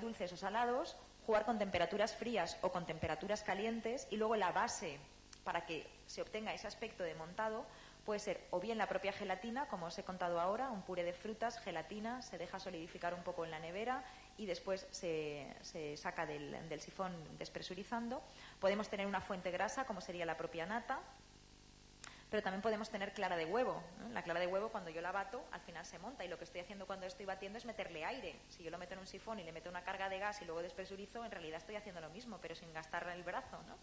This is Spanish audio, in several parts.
dulces o salados, jugar con temperaturas frías o con temperaturas calientes, y luego la base para que se obtenga ese aspecto de montado puede ser o bien la propia gelatina, como os he contado ahora, un puré de frutas, gelatina, se deja solidificar un poco en la nevera y después se saca del sifón despresurizando. Podemos tener una fuente grasa, como sería la propia nata, pero también podemos tener clara de huevo, ¿no? La clara de huevo, cuando yo la bato, al final se monta, y lo que estoy haciendo cuando estoy batiendo es meterle aire. Si yo lo meto en un sifón y le meto una carga de gas y luego despresurizo, en realidad estoy haciendo lo mismo, pero sin gastar el brazo, ¿no?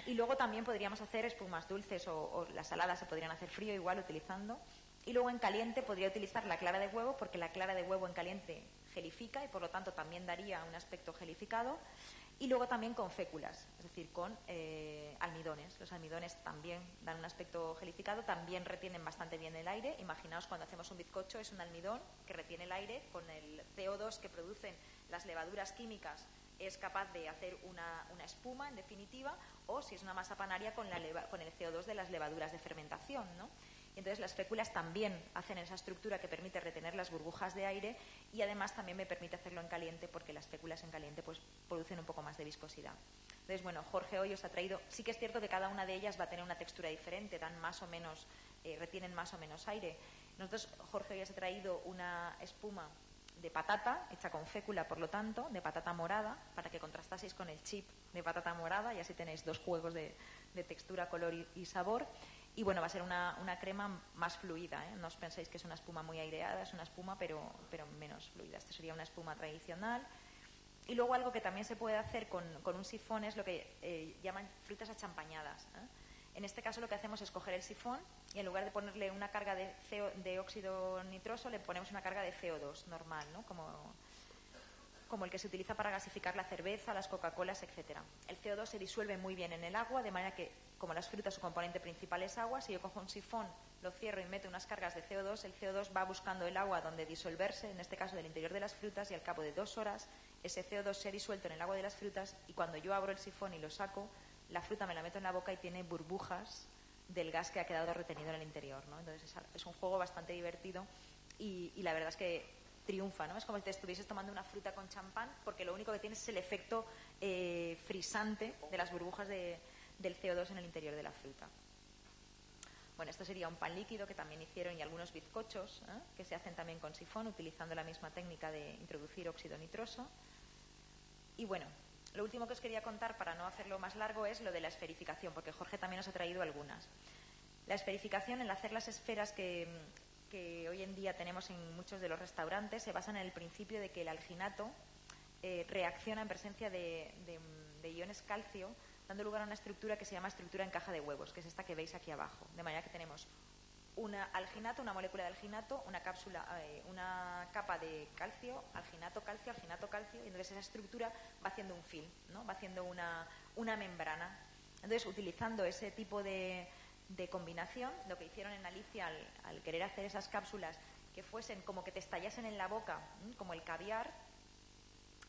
Y luego también podríamos hacer espumas dulces, o las saladas se podrían hacer frío igual utilizando. Y luego en caliente podría utilizar la clara de huevo, porque la clara de huevo en caliente gelifica y por lo tanto también daría un aspecto gelificado. Y luego también con féculas, es decir, con almidones. Los almidones también dan un aspecto gelificado, también retienen bastante bien el aire. Imaginaos cuando hacemos un bizcocho, es un almidón que retiene el aire, con el CO2 que producen las levaduras químicas es capaz de hacer una espuma, en definitiva, o si es una masa panaria con el CO2 de las levaduras de fermentación, ¿no? Y entonces las féculas también hacen esa estructura que permite retener las burbujas de aire, y además también me permite hacerlo en caliente, porque las féculas en caliente pues producen un poco más de viscosidad. Entonces, bueno, Jorge hoy os ha traído, sí que es cierto que cada una de ellas va a tener una textura diferente, dan más o menos, retienen más o menos aire. Nosotros, Jorge hoy os ha traído una espuma de patata, hecha con fécula, por lo tanto, de patata morada, para que contrastaseis con el chip de patata morada, y así tenéis dos juegos de textura, color y sabor. Y bueno, va a ser una crema más fluida, ¿eh? No os penséis que es una espuma muy aireada, es una espuma pero menos fluida. Esta sería una espuma tradicional. Y luego algo que también se puede hacer con un sifón es lo que llaman frutas achampañadas, ¿eh? En este caso lo que hacemos es coger el sifón y en lugar de ponerle una carga de óxido nitroso, le ponemos una carga de CO2 normal, ¿no? Como el que se utiliza para gasificar la cerveza, las Coca-Colas, etcétera. El CO2 se disuelve muy bien en el agua, de manera que, como las frutas, su componente principal es agua. Si yo cojo un sifón, lo cierro y meto unas cargas de CO2, el CO2 va buscando el agua donde disolverse, en este caso del interior de las frutas, y al cabo de 2 horas ese CO2 se ha disuelto en el agua de las frutas, y cuando yo abro el sifón y lo saco, la fruta me la meto en la boca y tiene burbujas del gas que ha quedado retenido en el interior, ¿no? Entonces es un juego bastante divertido, y la verdad es que triunfa, ¿no? Es como si te estuvieses tomando una fruta con champán, porque lo único que tienes es el efecto frisante de las burbujas del CO2 en el interior de la fruta. Bueno, esto sería un pan líquido que también hicieron, y algunos bizcochos, ¿eh? Que se hacen también con sifón, utilizando la misma técnica de introducir óxido nitroso. Y bueno, lo último que os quería contar, para no hacerlo más largo, es lo de la esferificación, porque Jorge también os ha traído algunas. La esferificación, el hacer las esferas que hoy en día tenemos en muchos de los restaurantes, se basa en el principio de que el alginato reacciona en presencia de iones calcio, dando lugar a una estructura que se llama estructura en caja de huevos, que es esta que veis aquí abajo. De manera que tenemos una molécula de alginato, una capa de calcio, alginato, calcio, y entonces esa estructura va haciendo un film, ¿no? Va haciendo una membrana. Entonces, utilizando ese tipo de combinación, lo que hicieron en Alicia al querer hacer esas cápsulas que fuesen como que te estallasen en la boca, como el caviar,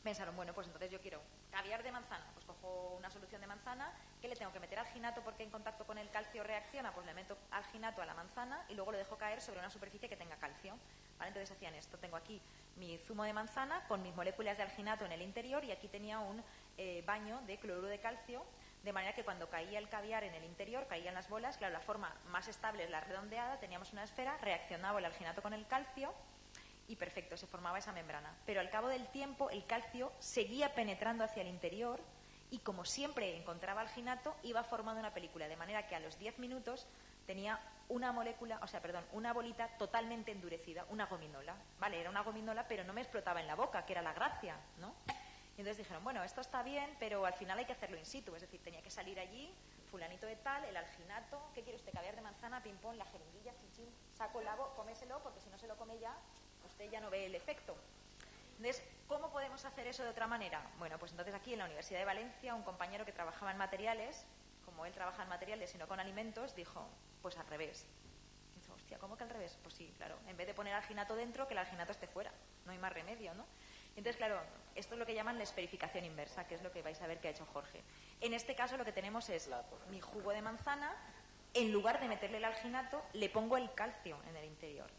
pensaron, bueno, pues entonces yo quiero caviar de manzana, pues cojo una solución de manzana, ¿qué le tengo que meter? Alginato, porque en contacto con el calcio reacciona, pues le meto alginato a la manzana y luego lo dejo caer sobre una superficie que tenga calcio, ¿vale? Entonces hacían esto, tengo aquí mi zumo de manzana con mis moléculas de alginato en el interior, y aquí tenía un baño de cloruro de calcio, de manera que cuando caía el caviar en el interior, caían las bolas, claro, la forma más estable es la redondeada, teníamos una esfera, reaccionaba el alginato con el calcio, y perfecto, se formaba esa membrana. Pero al cabo del tiempo el calcio seguía penetrando hacia el interior, y como siempre encontraba alginato, iba formando una película, de manera que a los 10 minutos tenía una bolita totalmente endurecida, una gominola, ¿vale? Era una gominola, pero no me explotaba en la boca, que era la gracia, ¿no? Y entonces dijeron, bueno, esto está bien, pero al final hay que hacerlo in situ, es decir, tenía que salir allí, fulanito de tal, el alginato, ¿qué quiere usted? Caviar de manzana, ping-pong, la jeringuilla, chinchín, saco el lavo, cómeselo, porque si no se lo come ya, usted ya no ve el efecto. Entonces, ¿cómo podemos hacer eso de otra manera? Bueno, pues entonces aquí en la Universidad de Valencia, un compañero que trabajaba en materiales, como él trabaja en materiales y no con alimentos, dijo, pues al revés. Y dice, hostia, ¿cómo que al revés? Pues sí, claro, en vez de poner alginato dentro, que el alginato esté fuera, no hay más remedio, ¿no? Entonces, claro, esto es lo que llaman la esferificación inversa, que es lo que vais a ver que ha hecho Jorge. En este caso lo que tenemos es mi jugo de manzana, en lugar de meterle el alginato, le pongo el calcio en el interior,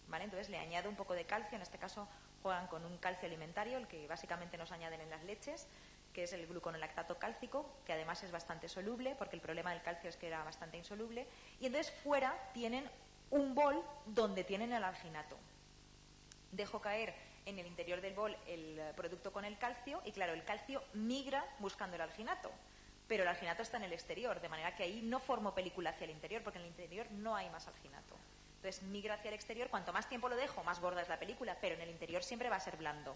¿vale? Entonces le añado un poco de calcio, en este caso juegan con un calcio alimentario, el que básicamente nos añaden en las leches, que es el gluconolactato cálcico, que además es bastante soluble, porque el problema del calcio es que era bastante insoluble. Y entonces fuera tienen un bol donde tienen el alginato. Dejo caer en el interior del bol el producto con el calcio y, claro, el calcio migra buscando el alginato. Pero el alginato está en el exterior, de manera que ahí no formo película hacia el interior, porque en el interior no hay más alginato. Entonces migra hacia el exterior, cuanto más tiempo lo dejo, más gorda es la película, pero en el interior siempre va a ser blando.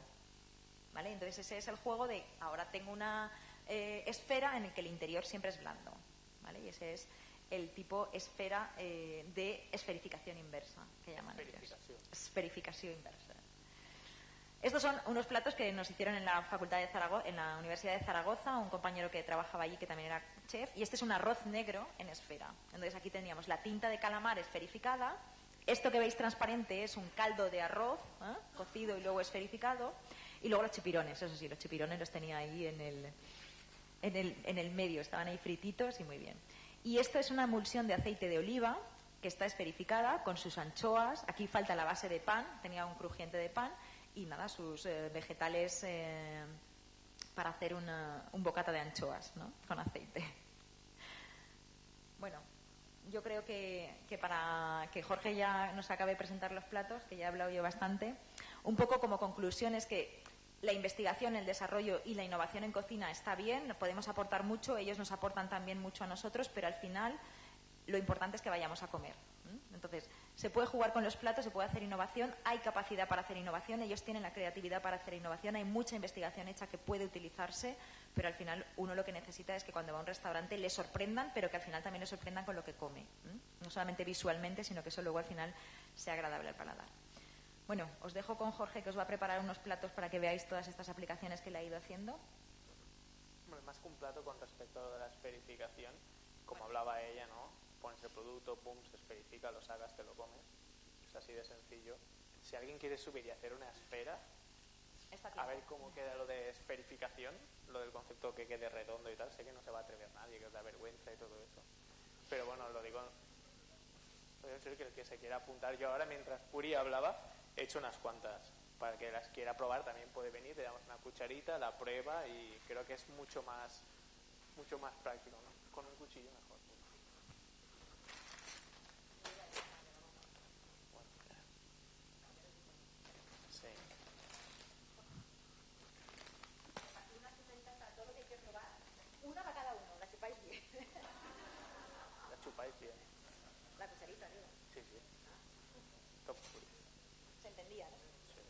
¿Vale? Entonces ese es el juego de ahora tengo una esfera en el que el interior siempre es blando, ¿vale? Y ese es el tipo esfera de esferificación inversa, que llaman ellos. Esferificación inversa. Estos son unos platos que nos hicieron en la Facultad de Zaragoza, en la Universidad de Zaragoza, un compañero que trabajaba allí que también era chef, y este es un arroz negro en esfera. Entonces aquí tendríamos la tinta de calamar esferificada, esto que veis transparente es un caldo de arroz, cocido y luego esferificado, y luego los chipirones, eso sí, los chipirones los tenía ahí en el medio, estaban ahí frititos y muy bien. Y esto es una emulsión de aceite de oliva que está esferificada con sus anchoas, aquí falta la base de pan, tenía un crujiente de pan, y nada, sus vegetales para hacer un bocata de anchoas, ¿no? Con aceite. Bueno, yo creo que para que Jorge ya nos acabe de presentar los platos, que ya he hablado yo bastante, un poco como conclusión es que la investigación, el desarrollo y la innovación en cocina está bien, podemos aportar mucho, ellos nos aportan también mucho a nosotros, pero al final lo importante es que vayamos a comer. Entonces, se puede jugar con los platos, se puede hacer innovación, hay capacidad para hacer innovación, ellos tienen la creatividad para hacer innovación, hay mucha investigación hecha que puede utilizarse, pero al final uno lo que necesita es que cuando va a un restaurante le sorprendan, pero que al final también le sorprendan con lo que come. No solamente visualmente, sino que eso luego al final sea agradable al paladar. Bueno, os dejo con Jorge, que os va a preparar unos platos para que veáis todas estas aplicaciones que le ha ido haciendo. Bueno, más que un plato con respecto a lo de la esferificación, como hablaba ella, ¿no? Pones el producto, pum, se esferifica, lo sacas, te lo comes. Es así de sencillo. Si alguien quiere subir y hacer una esfera, a ver cómo queda lo de esferificación, lo del concepto que quede redondo y tal, sé que no se va a atrever nadie, que os da vergüenza y todo eso. Pero bueno, lo digo, puede ser que el que se quiera apuntar. Yo ahora, mientras Puri hablaba, he hecho unas cuantas. Para que las quiera probar también puede venir, le damos una cucharita, la prueba y creo que es mucho más práctico, ¿no? Con un cuchillo mejor. Sí. Una para cada uno, la chupáis bien. La chupáis bien. La cucharita, digo. Sí, sí. Top. Se entendía, ¿no? Sí.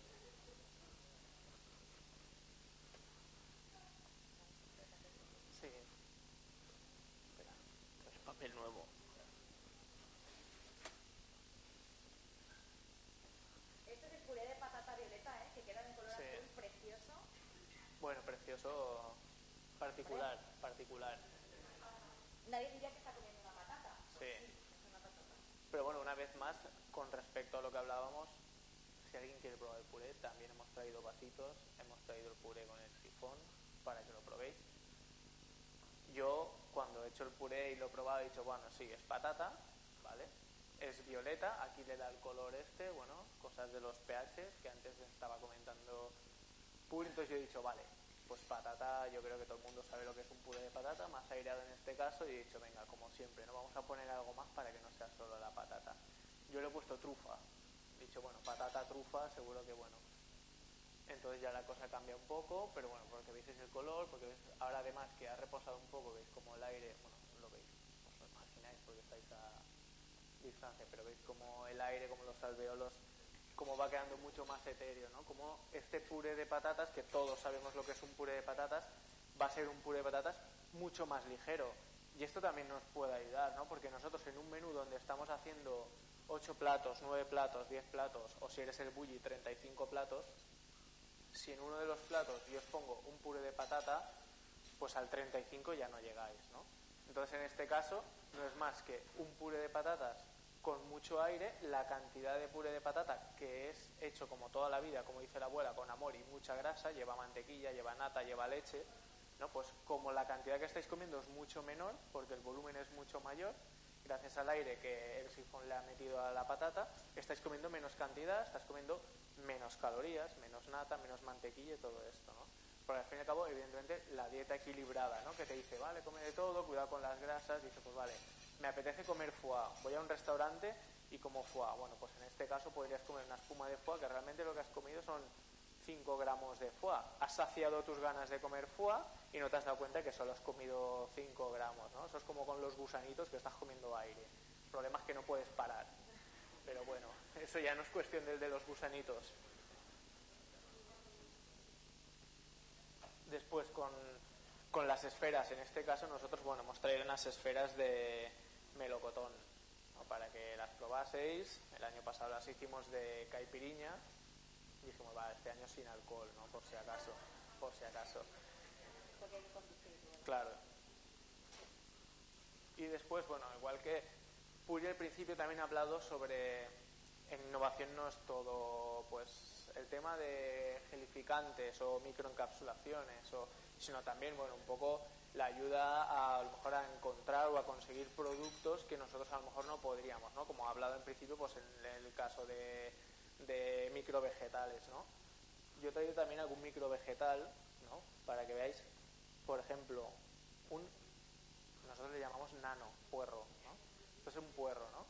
Sí. Espera, es papel nuevo. Este es el puré de patata violeta, que queda de un color azul precioso. Bueno, precioso, particular. Nadie diría que está comiendo una patata. Sí. Es una patata. Pero bueno, una vez más, con respecto a lo que hablábamos, si alguien quiere probar el puré, también hemos traído vasitos, hemos traído el puré con el sifón para que lo probéis. Yo, cuando he hecho el puré y lo he probado, he dicho, bueno, sí, es patata, ¿vale? Es violeta, aquí le da el color bueno, cosas de los pHs que antes estaba comentando Puri, entonces yo he dicho, vale, pues patata, yo creo que todo el mundo sabe lo que es un puré de patata, más aireado en este caso, y he dicho, venga, como siempre, no vamos a poner algo más para que no sea solo la patata. Yo le he puesto trufa, he dicho, bueno, patata, trufa, seguro que bueno. Entonces ya la cosa cambia un poco, pero bueno, porque veis el color, porque veis, ahora además que ha reposado un poco, veis como el aire, bueno, lo veis, os lo imagináis porque estáis a distancia, pero veis como el aire, como los alveolos, como va quedando mucho más etéreo, ¿no? Como este puré de patatas, que todos sabemos lo que es un puré de patatas, va a ser un puré de patatas mucho más ligero. Y esto también nos puede ayudar, ¿no? Porque nosotros en un menú donde estamos haciendo 8 platos, 9 platos, 10 platos, o si eres el bulli, 35 platos, si en uno de los platos yo os pongo un puré de patata, pues al 35 ya no llegáis, ¿no? Entonces en este caso no es más que un puré de patatas con mucho aire, la cantidad de puré de patata que es hecho como toda la vida, como dice la abuela, con amor y mucha grasa, lleva mantequilla, lleva nata, lleva leche, ¿no? Pues como la cantidad que estáis comiendo es mucho menor, porque el volumen es mucho mayor, gracias al aire que el sifón le ha metido a la patata, estáis comiendo menos cantidad, estás comiendo menos calorías, menos nata, menos mantequilla y todo esto, ¿no? Porque al fin y al cabo, evidentemente, la dieta equilibrada, ¿no? Que te dice, vale, come de todo, cuidado con las grasas, dice, pues vale, me apetece comer foie, voy a un restaurante y como foie. Bueno, pues en este caso podrías comer una espuma de foie que realmente lo que has comido son 5 gramos de foie. Has saciado tus ganas de comer foie y no te has dado cuenta que solo has comido 5 gramos, ¿no? Eso es como con los gusanitos que estás comiendo aire. El problema es que no puedes parar. Pero bueno, eso ya no es cuestión de los gusanitos. Después con las esferas, en este caso nosotros, bueno, hemos traído unas esferas de melocotón, ¿no? Para que las probaseis. El año pasado las hicimos de caipiriña y dijimos, va, este año sin alcohol, ¿no? Por si acaso. Claro. Y después, bueno, igual que Puri al principio también ha hablado sobre en innovación no es todo pues el tema de gelificantes o microencapsulaciones, sino también, bueno, un poco la ayuda a lo mejor a encontrar o a conseguir productos que nosotros a lo mejor no podríamos, ¿no? Como ha hablado en principio, pues en el caso de microvegetales, ¿no? Yo he traído también algún microvegetal, ¿no? Para que veáis, por ejemplo, nosotros le llamamos nano, puerro, ¿no? Esto es un puerro, ¿no?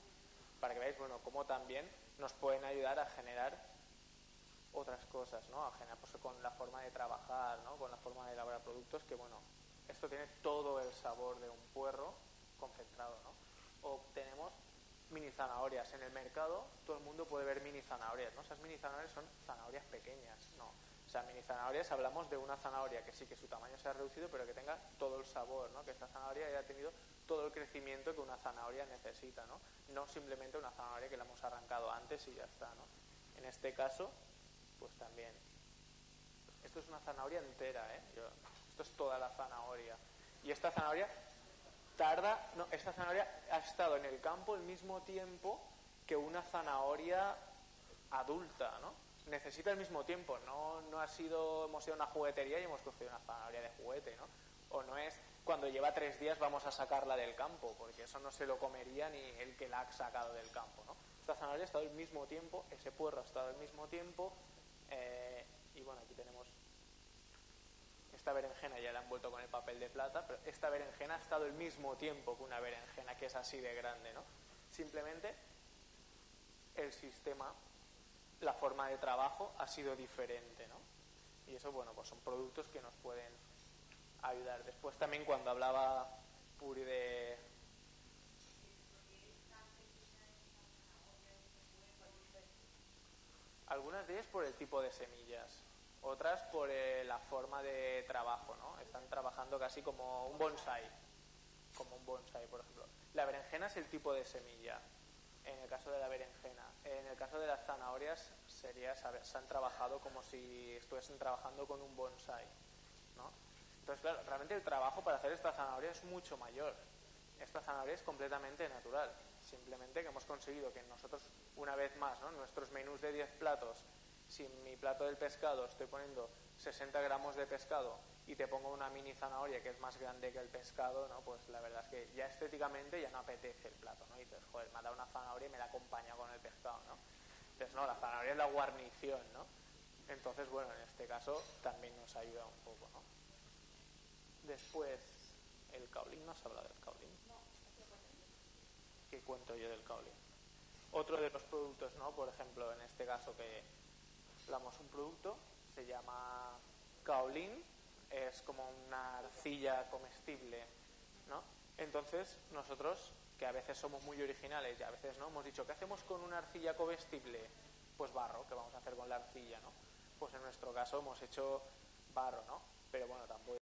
Para que veáis, bueno, cómo también nos pueden ayudar a generar otras cosas, ¿no? A generar pues, con la forma de trabajar, ¿no? Con la forma de elaborar productos que, bueno, esto tiene todo el sabor de un puerro concentrado, ¿no? O tenemos mini zanahorias. En el mercado todo el mundo puede ver mini zanahorias, ¿no? Esas mini zanahorias son zanahorias pequeñas, ¿no? O sea, mini zanahorias hablamos de una zanahoria que sí que su tamaño se ha reducido, pero que tenga todo el sabor, ¿no? Que esta zanahoria haya tenido todo el crecimiento que una zanahoria necesita, ¿no? No simplemente una zanahoria que la hemos arrancado antes y ya está, ¿no? En este caso, pues también. Esto es una zanahoria entera, ¿eh? Esto es toda la zanahoria. Y esta zanahoria esta zanahoria ha estado en el campo el mismo tiempo que una zanahoria adulta, ¿no? Necesita el mismo tiempo, no hemos ido a una juguetería y hemos cogido una zanahoria de juguete, ¿no? O no es cuando lleva 3 días vamos a sacarla del campo, porque eso no se lo comería ni el que la ha sacado del campo, ¿no? Esta zanahoria ha estado el mismo tiempo, ese puerro ha estado el mismo tiempo, y bueno, aquí tenemos esta berenjena, ya la han envuelto con el papel de plata, pero esta berenjena ha estado el mismo tiempo que una berenjena que es así de grande, ¿no? Simplemente el sistema, la forma de trabajo ha sido diferente, ¿no? Y eso, bueno, pues son productos que nos pueden ayudar. Después también cuando hablaba Puri de... Algunas de ellas por el tipo de semillas, otras por la forma de trabajo, ¿no? Están trabajando casi como un bonsai, por ejemplo. La berenjena es el tipo de semilla, en el caso de la berenjena. En el caso de las zanahorias se han trabajado como si estuviesen trabajando con un bonsai, ¿no? Entonces, claro, realmente el trabajo para hacer esta zanahoria es mucho mayor. Esta zanahoria es completamente natural. Simplemente que hemos conseguido que nosotros, una vez más, ¿no? Nuestros menús de 10 platos, si en mi plato del pescado estoy poniendo 60 gramos de pescado y te pongo una mini zanahoria que es más grande que el pescado, ¿no? Pues la verdad es que ya estéticamente ya no apetece el plato, ¿no? Y dices, joder, me ha dado una zanahoria y me la acompaña con el pescado, ¿no? Entonces, no, la zanahoria es la guarnición, ¿no? Entonces, bueno, en este caso también nos ayuda un poco, ¿no? Después, el kaolin, ¿no has hablado del kaolin? ¿Qué cuento yo del kaolin? Otro de los productos, ¿no? Por ejemplo, en este caso que hablamos un producto, se llama kaolin, es como una arcilla comestible, ¿no? Entonces, nosotros, que a veces somos muy originales y a veces no, hemos dicho, ¿qué hacemos con una arcilla comestible? Pues barro, ¿qué vamos a hacer con la arcilla, no? Pues en nuestro caso hemos hecho barro, ¿no? Pero bueno, tampoco